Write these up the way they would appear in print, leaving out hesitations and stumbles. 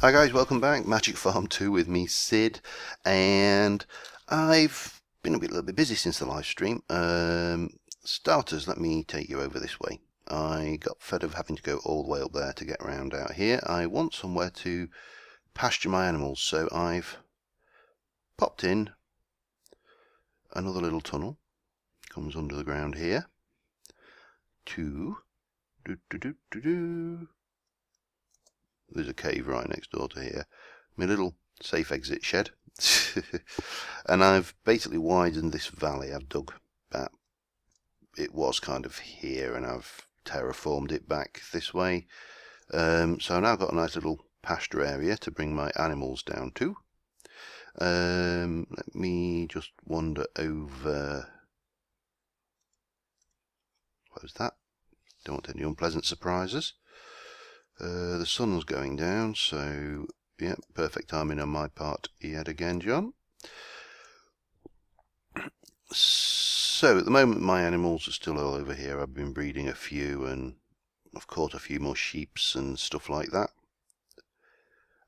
Hi guys, welcome back. Magic Farm 2 with me, Sid, and I've been a little bit busy since the live stream. Starters, let me take you over this way. I got fed of having to go all the way up there to get around out here. I want somewhere to pasture my animals, so I've popped in another little tunnel. Comes under the ground here. There's a cave right next door to here. My little safe exit shed. And I've basically widened this valley. I've dug that. It was kind of here and I've terraformed it back this way. So I've now got a nice little pasture area to bring my animals down to. Let me just wander over. What was that? Don't want any unpleasant surprises. The sun's going down, so yeah, perfect timing on my part yet again, John. So at the moment my animals are still all over here. I've been breeding a few and I've caught a few more sheeps and stuff like that.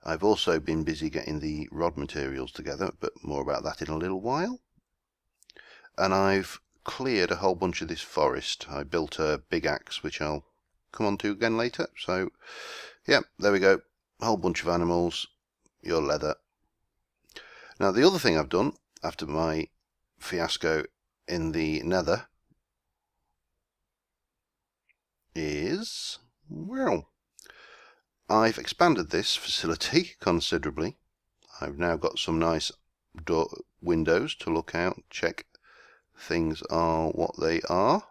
I've also been busy getting the rod materials together, but more about that in a little while. And I've cleared a whole bunch of this forest. I built a big axe, which I'll come on to again later. So yeah, there we go. A whole bunch of animals, your leather. Now the other thing I've done after my fiasco in the nether is, well, I've expanded this facility considerably. I've now got some nice windows to look out, check things are what they are.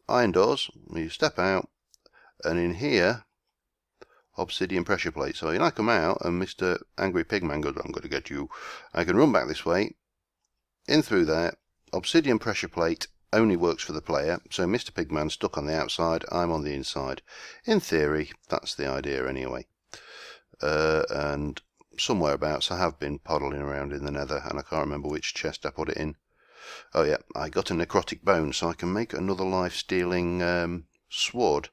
Iron doors, you step out, and in here, obsidian pressure plate. So when I come out and Mr. Angry Pigman goes, I'm going to get you, I can run back this way, in through there. Obsidian pressure plate only works for the player, so Mr. Pigman's stuck on the outside, I'm on the inside. In theory, that's the idea anyway. And somewhere abouts I have been poddling around in the nether, and I can't remember which chest I put it in. Oh yeah, I got a necrotic bone, so I can make another life-stealing sword.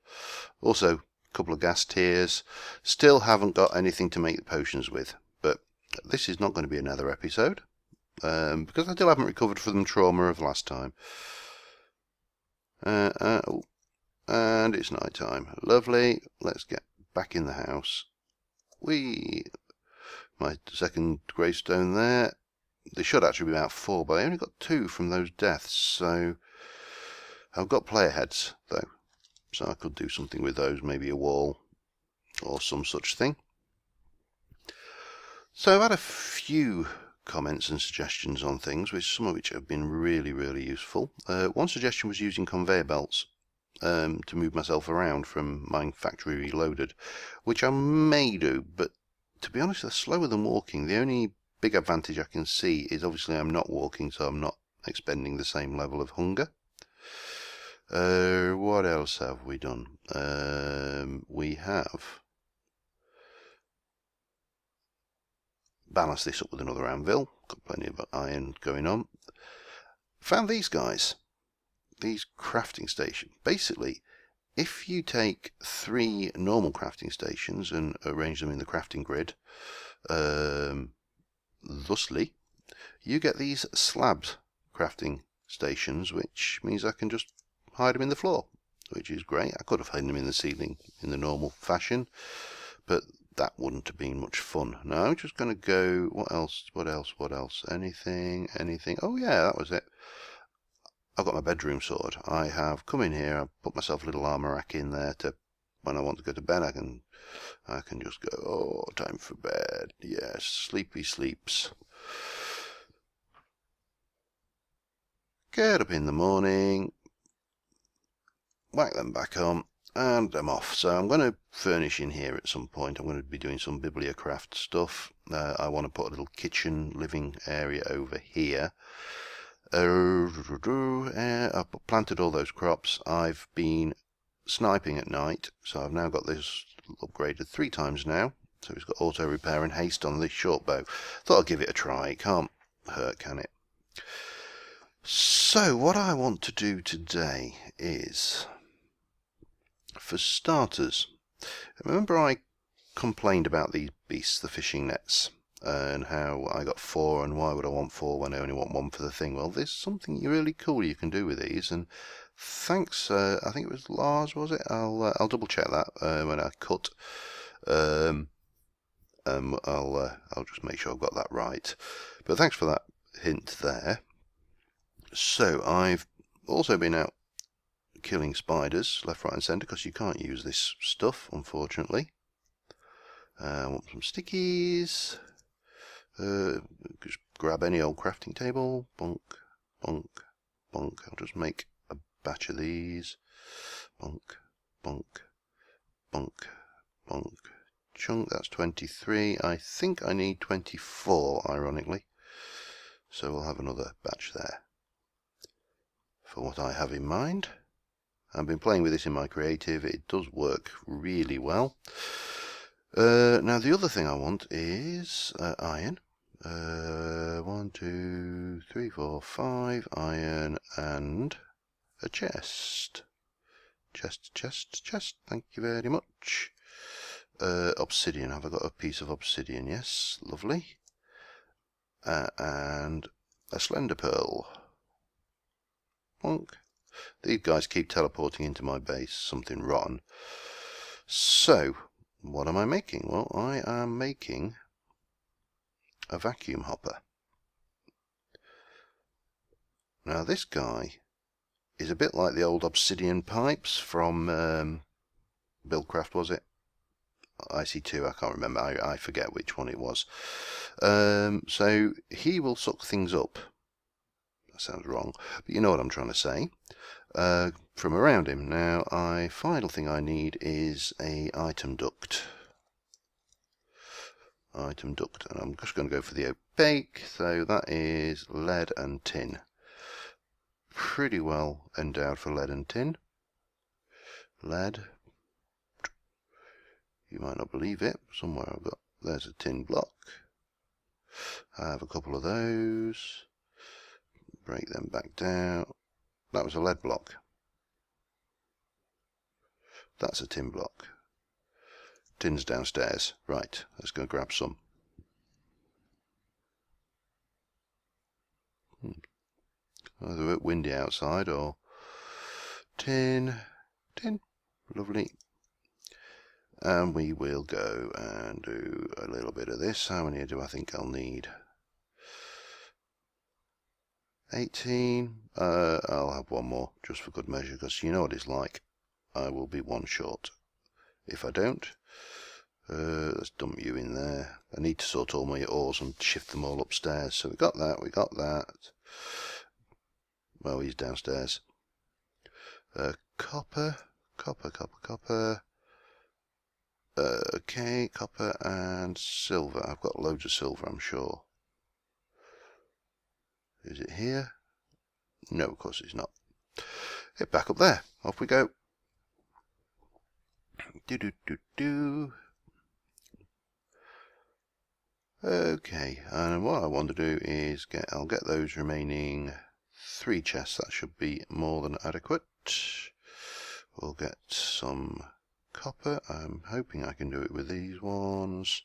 Also, a couple of gas tears. Still haven't got anything to make the potions with, but this is not going to be another episode, because I still haven't recovered from the trauma of last time. And it's night time. Lovely. Let's get back in the house. My second gravestone there. There should actually be about 4, but I only got 2 from those deaths, so I've got player heads though, so I could do something with those, maybe a wall or some such thing. So I've had a few comments and suggestions on things, some of which have been really useful. One suggestion was using conveyor belts to move myself around from my factory reloaded, which I may do, but to be honest, they're slower than walking. The only big advantage I can see is obviously I'm not walking, so I'm not expending the same level of hunger. What else have we done? We have balanced this up with another anvil. Got plenty of iron going on. Found these guys. These crafting stations. Basically, if you take 3 normal crafting stations and arrange them in the crafting grid, thusly, you get these slabs crafting stations, which means I can just hide them in the floor, which is great. I could have hidden them in the ceiling in the normal fashion, but that wouldn't have been much fun. Now I'm just going to go, what else, anything, oh yeah, that was it. I've got my bedroom sword. I have come in here, I've put myself a little armor rack in there to, when I want to go to bed, I can just go, oh, time for bed. Yes, sleepy sleeps. Get up in the morning, whack them back on, and I'm off. So I'm going to furnish in here at some point. I'm going to be doing some bibliocraft stuff. I want to put a little kitchen living area over here. I've planted all those crops. I've been sniping at night, so I've now got this upgraded 3 times now. So it's got auto repair and haste on this short bow. Thought I'd give it a try. It can't hurt, can it? So what I want to do today is, for starters, Remember I complained about these beasts, the fishing nets, and how I got 4 and why would I want 4 when I only want 1 for the thing? Well, there's something really cool you can do with these, and thanks, I think it was Lars, was it? I'll double check that when I cut. I'll just make sure I've got that right. But thanks for that hint there. So I've also been out killing spiders left, right and centre because you can't use this stuff, unfortunately. I want some stickies. Just grab any old crafting table. Bonk, bonk, bonk. I'll just make a batch of these. Bonk, bonk, bonk, bonk. Chunk, that's 23. I think I need 24, ironically. So we'll have another batch there for what I have in mind. I've been playing with this in my creative. It does work really well. Now the other thing I want is iron. 1, 2, 3, 4, 5 iron and a chest. Chest. Thank you very much. Obsidian. Have I got a piece of obsidian? Yes, lovely. And a slender pearl. Bonk. These guys keep teleporting into my base. Something rotten. So, what am I making? Well, I am making a vacuum hopper. Now this guy is a bit like the old obsidian pipes from Buildcraft, was it? IC2, I can't remember, I forget which one it was. So he will suck things up. That sounds wrong, but you know what I'm trying to say. From around him. Now, final thing I need is a item duct. And I'm just going to go for the opaque, so that is lead and tin. Pretty well endowed for lead and tin. Lead. You might not believe it. Somewhere there's a tin block. I have a couple of those. Break them back down. That was a lead block. That's a tin block. Tin's downstairs. Right, let's go grab some. Either a bit windy outside or tin. Lovely. And we will go and do a little bit of this. How many do I think I'll need? 18. I'll have one more just for good measure, because you know what it's like. I will be one short if I don't. Let's dump you in there. I need to sort all my ores and shift them all upstairs. So we got that. Well, he's downstairs. Copper. Okay, copper and silver. I've got loads of silver, I'm sure. Is it here? No, of course it's not. Get back up there. Off we go. Okay, and what I want to do is I'll get those remaining 3 chests. That should be more than adequate. We'll get some copper. I'm hoping I can do it with these ones.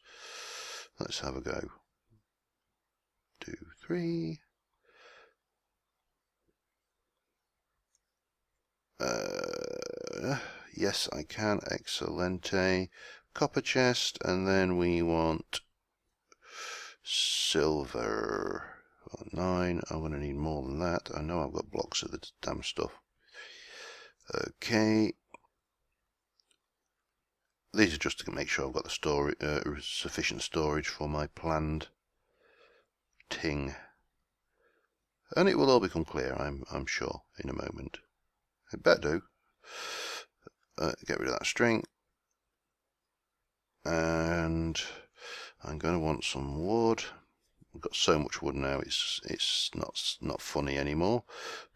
Let's have a go. 2, 3. Yes, I can. Excelente. Copper chest, and then we want silver. 9. I'm going to need more than that. I know I've got blocks of the damn stuff. Okay. These are just to make sure I've got the storage, sufficient storage for my planned ting. And it will all become clear, I'm sure, in a moment. It better do. Get rid of that string. And I'm going to want some wood. I've got so much wood now, it's not funny anymore.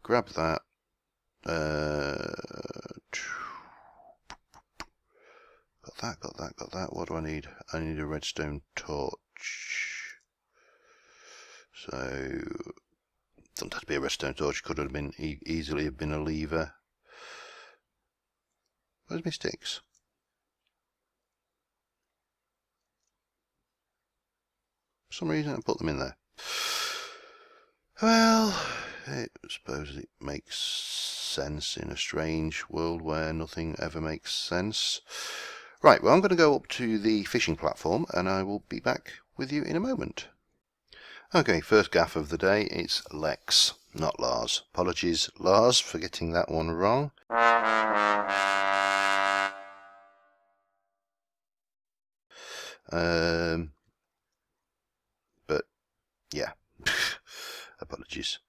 Grab that. Got that. What do I need? I need a redstone torch. So, doesn't have to be a redstone torch. Could have been easily have been a lever. Where's my sticks? some reason I put them in there. Well, I suppose it makes sense in a strange world where nothing ever makes sense. Right, well, I'm going to go up to the fishing platform and I will be back with you in a moment. Okay, first gaff of the day, it's Lex, not Lars. Apologies, Lars, for getting that one wrong. But, yeah, apologies.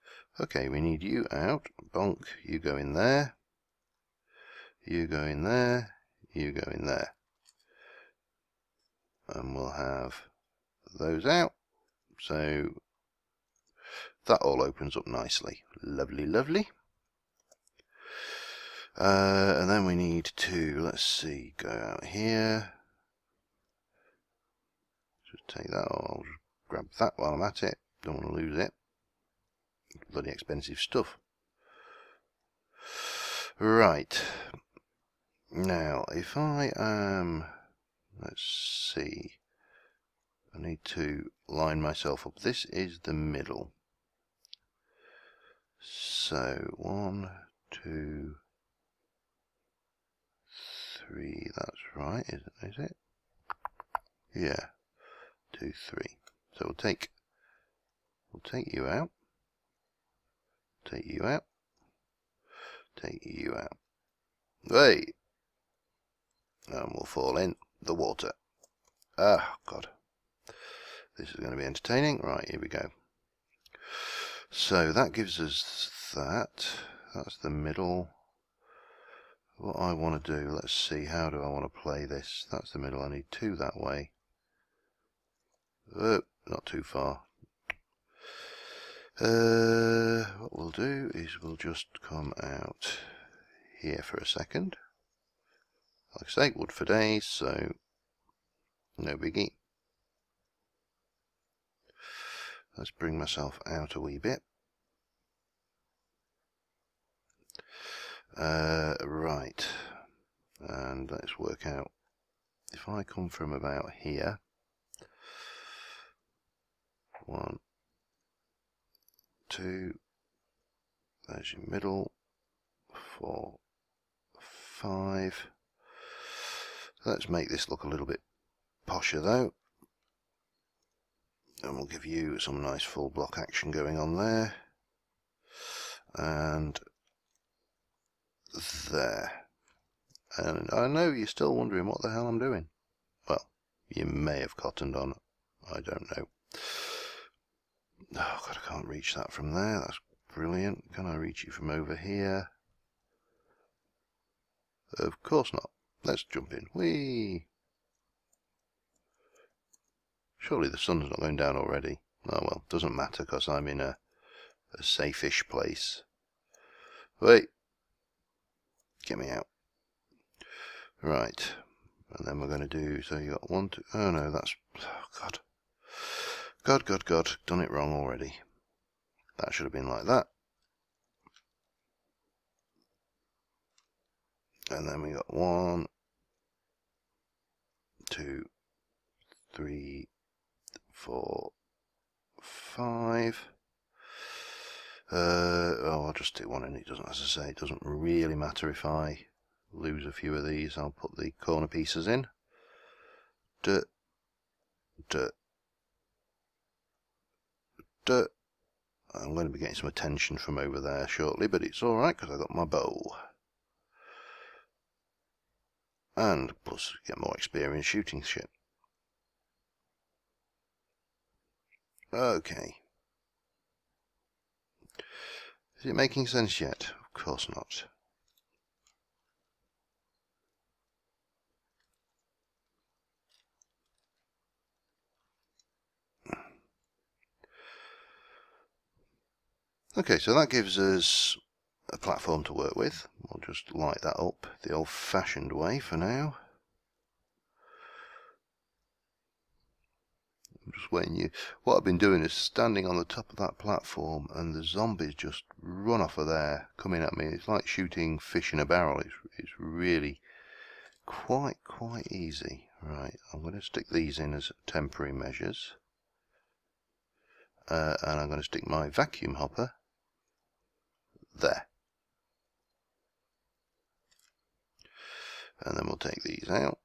Okay, we need you out. Bonk, you go in there. You go in there. You go in there. And we'll have those out. So that all opens up nicely. Lovely, lovely. And then we need to, let's see, go out here. Just take that, I'll just grab that while I'm at it. Don't want to lose it. Bloody expensive stuff. Right. Now, if I am, let's see, I need to line myself up. This is the middle. So, 1, 2, 3, that's right, is it? Yeah, 2, 3. So we'll take you out, take you out, take you out. Wait! And we'll fall in the water. Ah, God. This is going to be entertaining. Right, here we go. So that gives us that. That's the middle. What I want to do, let's see, how do I want to play this? That's the middle. I need 2 that way. Oh, not too far. What we'll do is we'll just come out here for a second. Like I say, wood for days, so no biggie. Let's bring myself out a wee bit. Right, and let's work out, if I come from about here, 1, 2, there's your middle, 4, 5, let's make this look a little bit posher though, and we'll give you some nice full block action going on there, and there. And I know you're still wondering what the hell I'm doing. Well, you may have cottoned on, I don't know. Oh God, I can't reach that from there, that's brilliant. Can I reach it from over here? Of course not. Let's jump in. Whee! Surely the sun's not going down already. Oh well, doesn't matter because I'm in a safe-ish place. Wait! Get me out. Right, and then we're going to do, so you got 1, 2, oh no, that's, oh God. God, done it wrong already. That should have been like that. And then we got 1, 2, 3, 4, 5. I'll just do one, and it doesn't, as I say, it doesn't really matter if I lose a few of these. I'll put the corner pieces in. Duh, duh, duh. I'm going to be getting some attention from over there shortly, but it's alright because I got my bow. And plus get more experience shooting shit. Okay. Is it making sense yet? Of course not. Okay, so that gives us a platform to work with. We'll just light that up the old-fashioned way for now. I'm just waiting you. What I've been doing is standing on the top of that platform and the zombies just run off of there coming at me. It's like shooting fish in a barrel. It's really quite easy. Right, I'm going to stick these in as temporary measures. and I'm going to stick my vacuum hopper there. And then we'll take these out.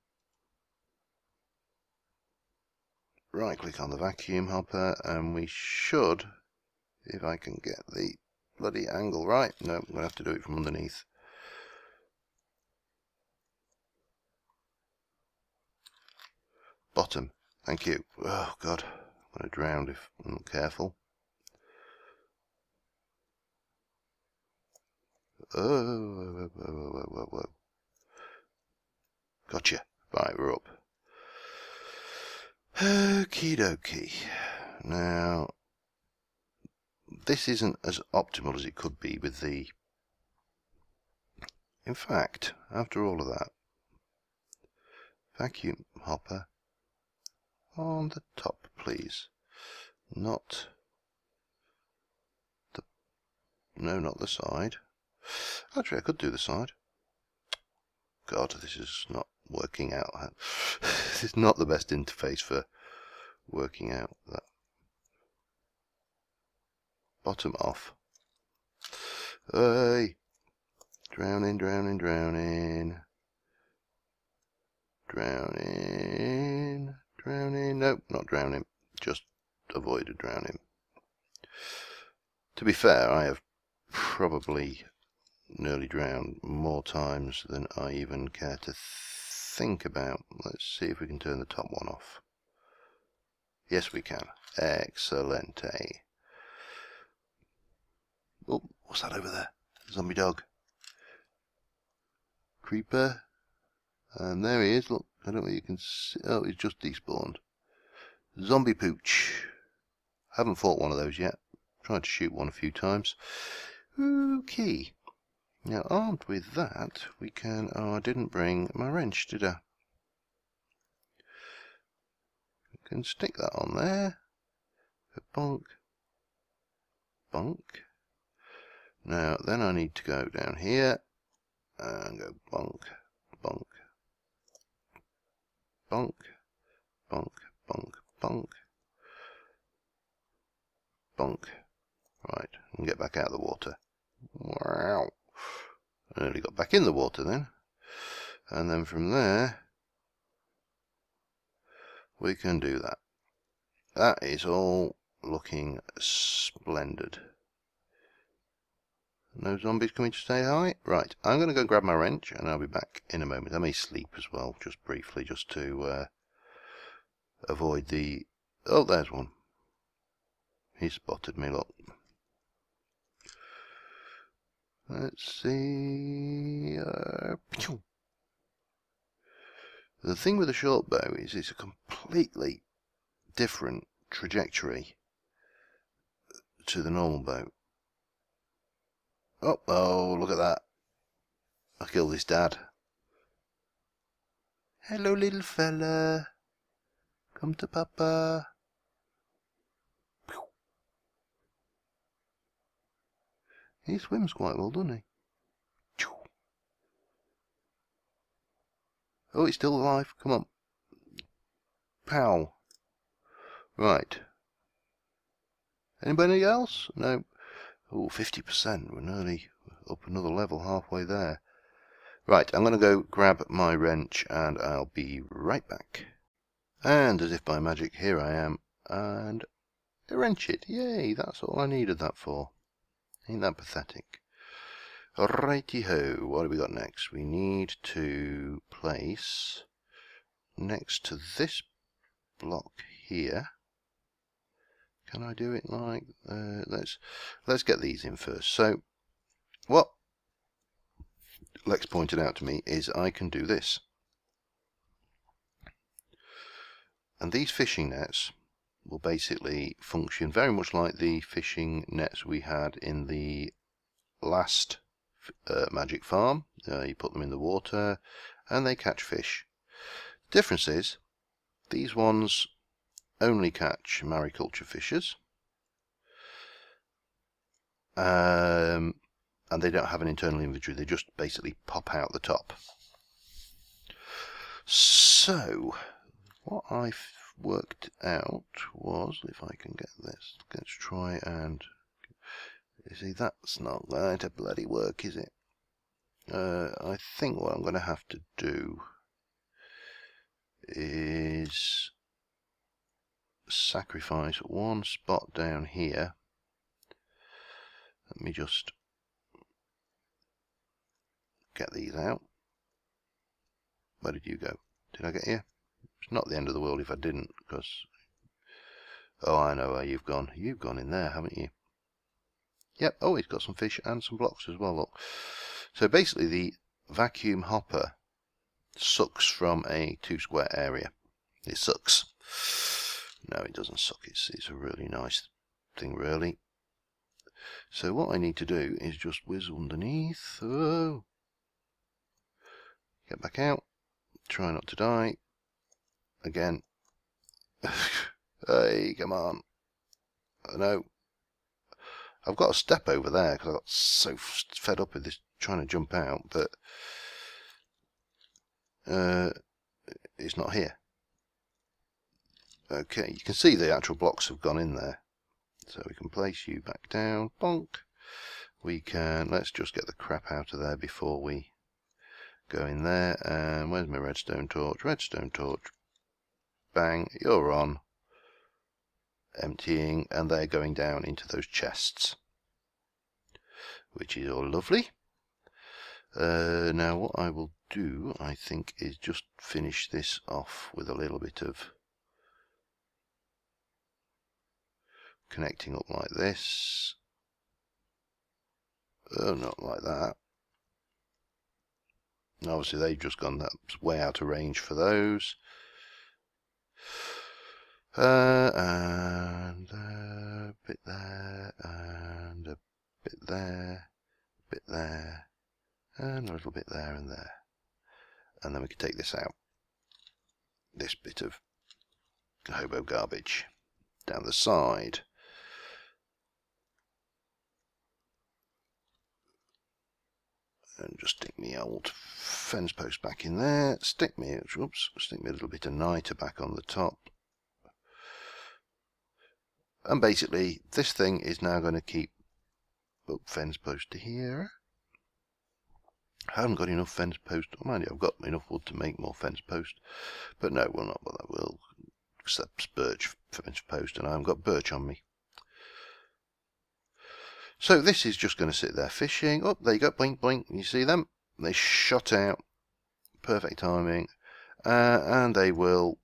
Right click on the vacuum hopper, and we should, if I can get the bloody angle right, no, I'm going to have to do it from underneath. Bottom, thank you. Oh god, I'm going to drown if I'm not careful. Oh, whoa. Gotcha. Right, we're up. Okie dokie. Now, this isn't as optimal as it could be with the... In fact, after all of that, vacuum hopper on the top, please. Not the... No, not the side. Actually, I could do the side. God, this is not working out. This is not the best interface for working out that. Bottom off. Hey! Drowning. Nope, not drowning. Just avoided drowning. To be fair, I have probably nearly drowned more times than I even care to think about. Let's see if we can turn the top one off. Yes, we can. Excellente. Oh, what's that over there? Zombie dog. Creeper. And there he is. Look, I don't know if you can see. Oh, he's just despawned. Zombie pooch. Haven't fought one of those yet. Tried to shoot one a few times. Okay. Now, armed with that, we can... Oh, I didn't bring my wrench, did I? We can stick that on there. Bonk. Bonk. Now, then I need to go down here and go bonk, bonk, bonk, bonk, bonk, bonk, bonk. Right, and get back out of the water. Wow. I nearly got back in the water then. And then from there, we can do that. That is all looking splendid. No zombies coming to say hi? Right, I'm going to go grab my wrench and I'll be back in a moment. I may sleep as well, just briefly, just to avoid the... Oh, there's one. He spotted me, look. Let's see... The thing with a short bow is it's a completely different trajectory to the normal bow. Oh, look at that. I killed his dad. Hello, little fella. Come to Papa. He swims quite well, doesn't he? Oh, he's still alive. Come on. Pow. Right. Anybody else? No. Oh, 50%. We're nearly up another level halfway there. Right, I'm going to go grab my wrench and I'll be right back. And as if by magic, here I am. And wrench it. Yay, that's all I needed that for. Ain't that pathetic? Righty-ho, what have we got next? We need to place next to this block here. Can I do it like let's get these in first. So what Lex pointed out to me is I can do this. And these fishing nets will basically function very much like the fishing nets we had in the last magic farm. You put them in the water and they catch fish. The difference is these ones only catch mariculture fishes, and they don't have an internal inventory. They just basically pop out the top. So what I worked out was, if I can get this, let's try and, you see, that's not going to bloody work, is it? I think what I'm going to have to do is sacrifice one spot down here. Let me just get these out. Where did you go? Did I get you? It's not the end of the world if I didn't, because... Oh, I know where you've gone. You've gone in there, haven't you? Yep. Oh, it's got some fish and some blocks as well, look. So basically the vacuum hopper sucks from a 2 square area. It sucks. No, it doesn't suck. It's a really nice thing, really. So what I need to do is just whiz underneath. Oh. Get back out. Try not to die. Again. Hey, come on. No. I've got a step over there because I got so fed up with this trying to jump out, but it's not here. Okay, you can see the actual blocks have gone in there. So we can place you back down. Bonk. We can, let's just get the crap out of there before we go in there. And where's my redstone torch? Redstone torch. Bang, you're on. Emptying, and they're going down into those chests, which is all lovely. Now what I will do, I think, is just finish this off with a little bit of connecting up like this. Oh, not like that. Obviously they've just gone, that's way out of range for those. And a bit there, and a bit there, a bit there, and a little bit there and there. And then we can take this out. This bit of hobo garbage down the side. And just stick me old fence post back in there. Stick me a little bit of niter back on the top. And basically, this thing is now going to keep up fence post to here. I haven't got enough fence post. Oh, mind you, I've got enough wood to make more fence post. But no, we'll not bother. We'll accept birch fence post, and I haven't got birch on me. So this is just going to sit there fishing. Oh, there you go. Blink, blink. You see them? They shot out. Perfect timing. And they will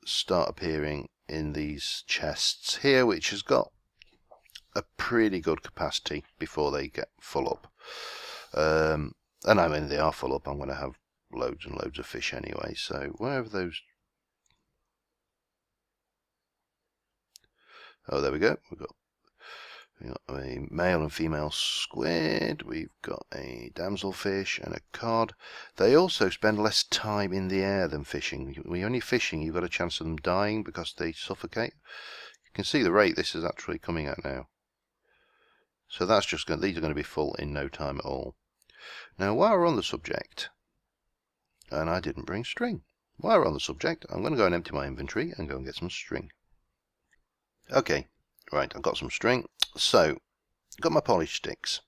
start appearing in these chests here, which has got a pretty good capacity before they get full up. And I mean, they are full up. I'm going to have loads and loads of fish anyway. So wherever those... Oh, there we go. We've got a male and female squid. We've got a damselfish and a cod. They also spend less time in the air than fishing. When you're only fishing, you've got a chance of them dying because they suffocate. You can see the rate this is actually coming at now. So that's just going. These are going to be full in no time at all. Now, while we're on the subject, and I didn't bring string. While we're on the subject, I'm going to go and empty my inventory and go and get some string. Okay, right, I've got some string. So, got my polished sticks,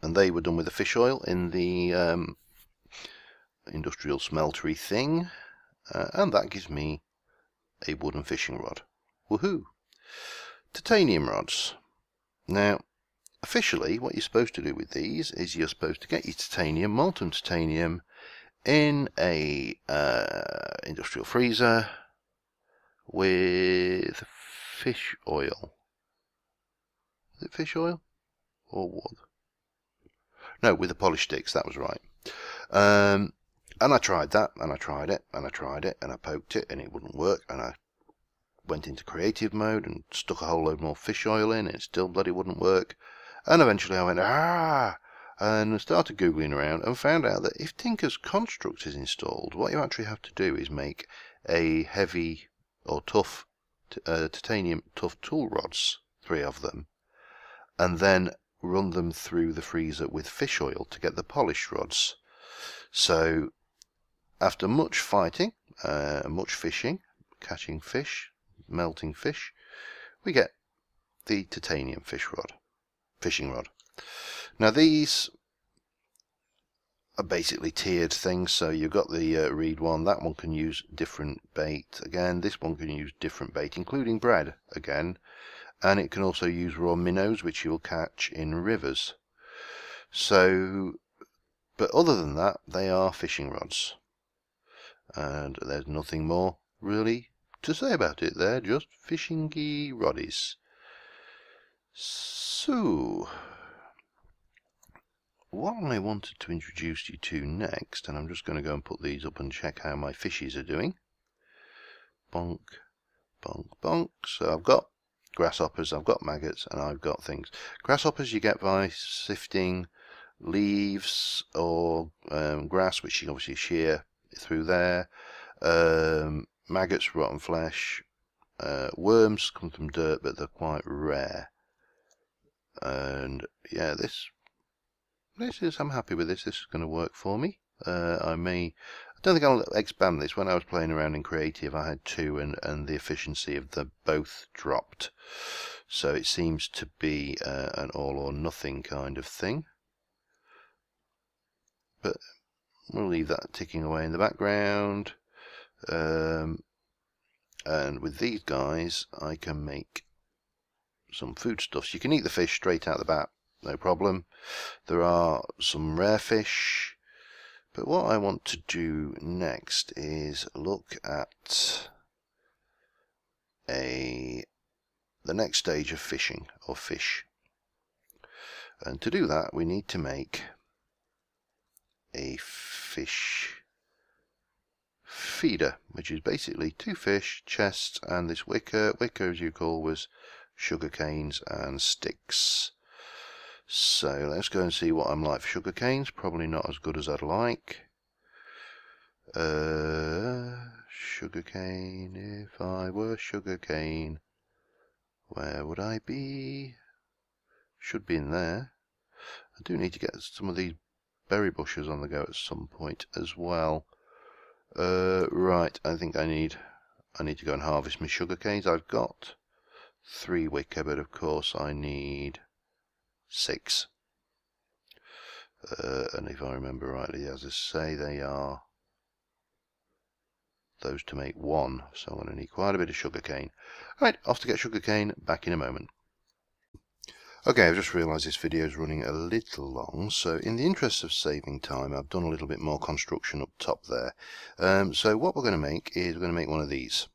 and they were done with the fish oil in the industrial smeltery thing, and that gives me a wooden fishing rod. Woohoo! Titanium rods. Now, officially, what you're supposed to do with these is you're supposed to get your titanium, molten titanium, in a industrial freezer with fish oil. Is it fish oil? Or what? No, with the polished sticks, that was right. And I tried that, and I tried it, and I tried it, and I poked it, and it wouldn't work, and I went into creative mode and stuck a whole load more fish oil in, and it still bloody wouldn't work. And eventually I went, and started Googling around and found out that if Tinker's Construct is installed, what you actually have to do is make a heavy or tough titanium tough tool rods, 3 of them, and then run them through the freezer with fish oil to get the polished rods. So after much fighting, much fishing, catching fish, melting fish, we get the titanium fishing rod. Now these are basically tiered things, so you've got the reed one, that one can use different bait, again this one can use different bait including bread again, and it can also use raw minnows which you'll catch in rivers. So, but other than that they are fishing rods, and there's nothing more really to say about it. They're just fishingy roddies. So what I wanted to introduce you to next, and I'm just going to go and put these up and check how my fishies are doing. Bonk, bonk, bonk. So I've got grasshoppers, I've got maggots, and I've got things. Grasshoppers you get by sifting leaves or grass, which you obviously shear through there. Maggots, rotten flesh. Worms come from dirt, but they're quite rare. And yeah, this is, I'm happy with this. This is going to work for me. I don't think I'll expand this. When I was playing around in creative, I had 2, and the efficiency of them both dropped. So it seems to be an all or nothing kind of thing. But we'll leave that ticking away in the background. And with these guys, I can make some foodstuffs. You can eat the fish straight out the bat, no problem. There are some rare fish, but what I want to do next is look at the next stage of fishing, or fish. And to do that we need to make a fish feeder, which is basically 2 fish, chests, and this wicker. Wicker, as you call, was sugar canes and sticks. So let's go and see what I'm like for sugar canes. Probably not as good as I'd like. Sugar cane, if I were sugar cane, where would I be? Should be in there. I do need to get some of these berry bushes on the go at some point as well. Right, I think I need to go and harvest my sugar canes. I've got 3 wicker, but of course I need 6. And if I remember rightly, as I say, they are those to make 1, so I'm going to need quite a bit of sugar cane. Right, off to get sugar cane, back in a moment. Okay, I've just realised this video is running a little long, so in the interest of saving time, I've done a little bit more construction up top there. So what we're going to make is we're going to make one of these.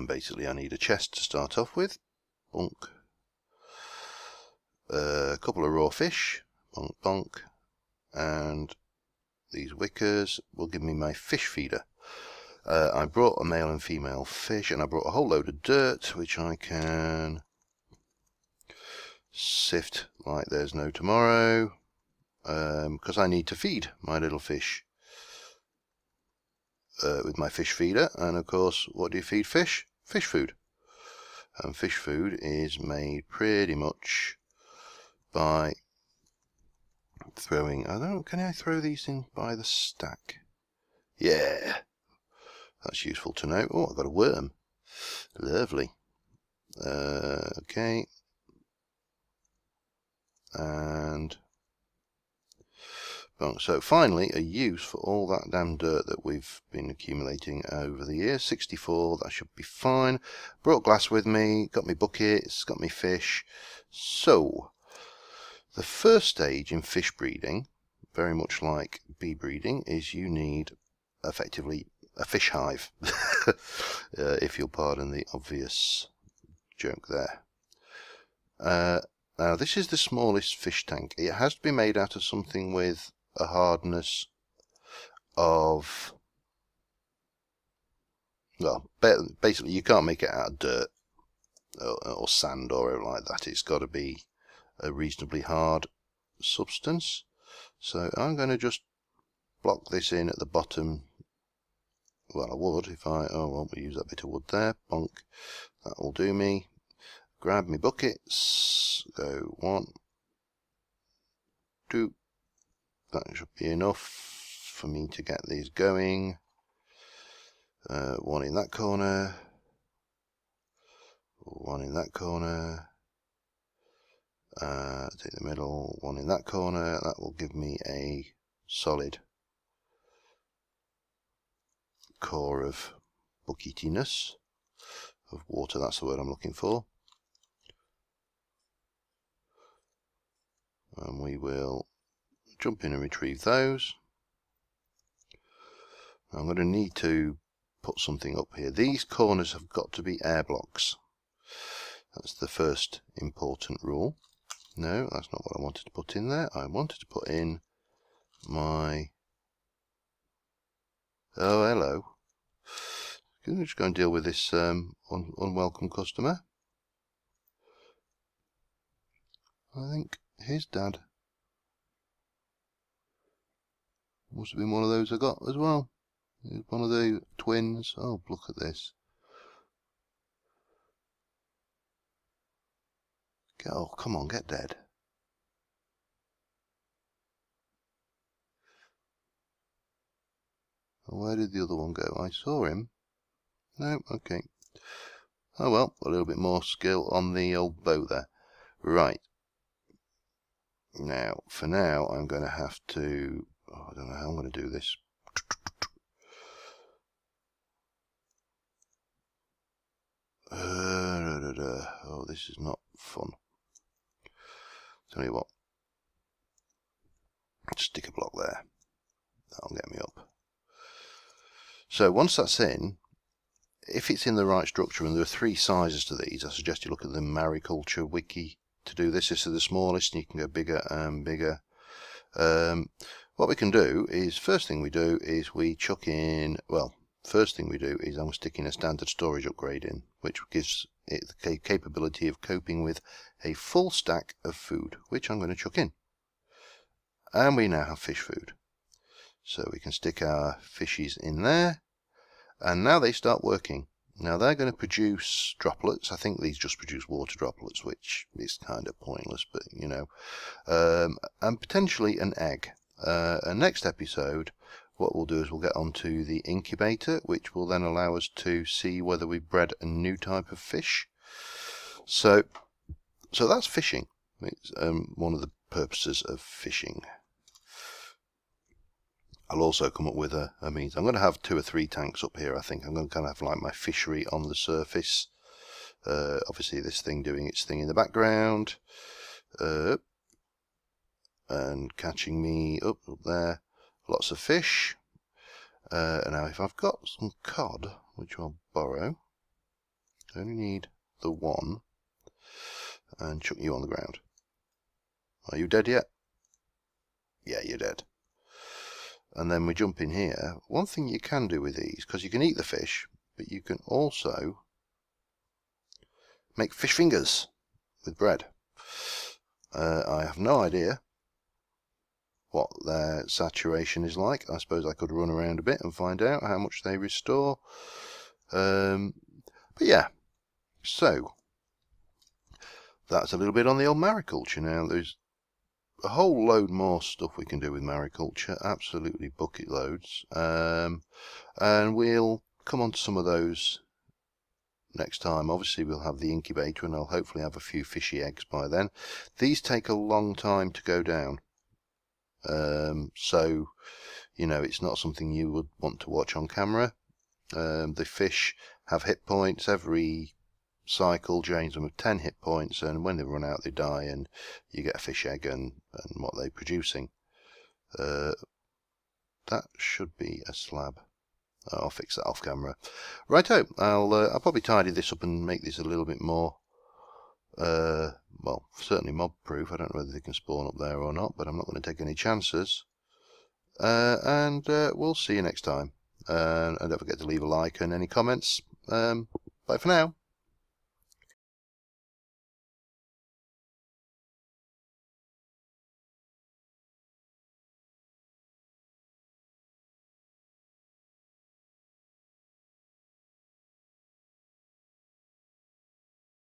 Basically I need a chest to start off with. Bonk. A couple of raw fish. Bonk, bonk. And these wickers will give me my fish feeder. I brought a male and female fish, and I brought a whole load of dirt, which I can sift like there's no tomorrow, because I need to feed my little fish with my fish feeder. And of course, what do you feed fish? Fish food. And fish food is made pretty much by throwing, can I throw these in by the stack? Yeah, that's useful to know. Oh, I've got a worm. Lovely. Okay. And so finally, a use for all that damn dirt that we've been accumulating over the years. 64, that should be fine. Brought glass with me, got me buckets, got me fish. So the first stage in fish breeding, very much like bee breeding, is you need effectively a fish hive, if you'll pardon the obvious joke there. Now this is the smallest fish tank. It has to be made out of something with a hardness of, well, basically you can't make it out of dirt or sand or anything like that. It's got to be a reasonably hard substance. So I'm going to just block this in at the bottom. Well, I would if I won't use that bit of wood there. Bonk. That will do me. Grab me buckets. Go 1, 2. That should be enough for me to get these going. One in that corner, one in that corner, take the middle, one in that corner. That will give me a solid core of bucketiness, of water, that's the word I'm looking for. And we will jump in and retrieve those. I'm going to need to put something up here. These corners have got to be air blocks. That's the first important rule. No, that's not what I wanted to put in there. I wanted to put in my... Oh, hello. Can we just go and deal with this unwelcome customer? I think his dad must have been one of those I got as well. One of the twins. Oh, look at this. Oh, come on, get dead. Where did the other one go? I saw him. No, okay. Oh well, a little bit more skill on the old bow there. Right. Now, for now, I'm going to have to... Oh, I don't know how I'm going to do this. Oh, this is not fun. Tell you what. Stick a block there. That'll get me up. So once that's in, if it's in the right structure, and there are 3 sizes to these, I suggest you look at the Mariculture wiki to do this. This is the smallest, and you can go bigger and bigger. What we can do is, first thing we do is we chuck in, well, first thing we do is I'm sticking a standard storage upgrade in, which gives it the capability of coping with a full stack of food, which I'm going to chuck in. And we now have fish food. So we can stick our fishies in there, and now they start working. Now they're going to produce droplets. I think these just produce water droplets, which is kind of pointless, but you know, and potentially an egg. And next episode, what we'll do is we'll get onto the incubator, which will then allow us to see whether we've bred a new type of fish. So that's fishing. It's one of the purposes of fishing. I'll also come up with a means. I'm going to have 2 or 3 tanks up here. I think I'm going to kind of have like my fishery on the surface. Obviously this thing doing its thing in the background. And catching me up there. Lots of fish. And now if I've got some cod, which I'll borrow, I only need the 1, and chuck you on the ground. Are you dead yet? Yeah, you're dead. And then we jump in here. One thing you can do with these, because you can eat the fish, but you can also make fish fingers with bread. I have no idea what their saturation is like. I suppose I could run around a bit and find out how much they restore. But yeah, so that's a little bit on the old mariculture. Now there's a whole load more stuff we can do with mariculture, absolutely bucket loads, and we'll come on to some of those next time. Obviously we'll have the incubator, and I'll hopefully have a few fishy eggs by then. These take a long time to go down, so you know, it's not something you would want to watch on camera. The fish have hit points. Every cycle drains them of 10 hit points, and when they run out they die, and you get a fish egg and what they're producing. That should be a slab. I'll fix that off camera. Righto, I'll probably tidy this up and make this a little bit more well, certainly mob proof. I don't know whether they can spawn up there or not, but I'm not going to take any chances. And we'll see you next time, and don't forget to leave a like and any comments. Bye for now.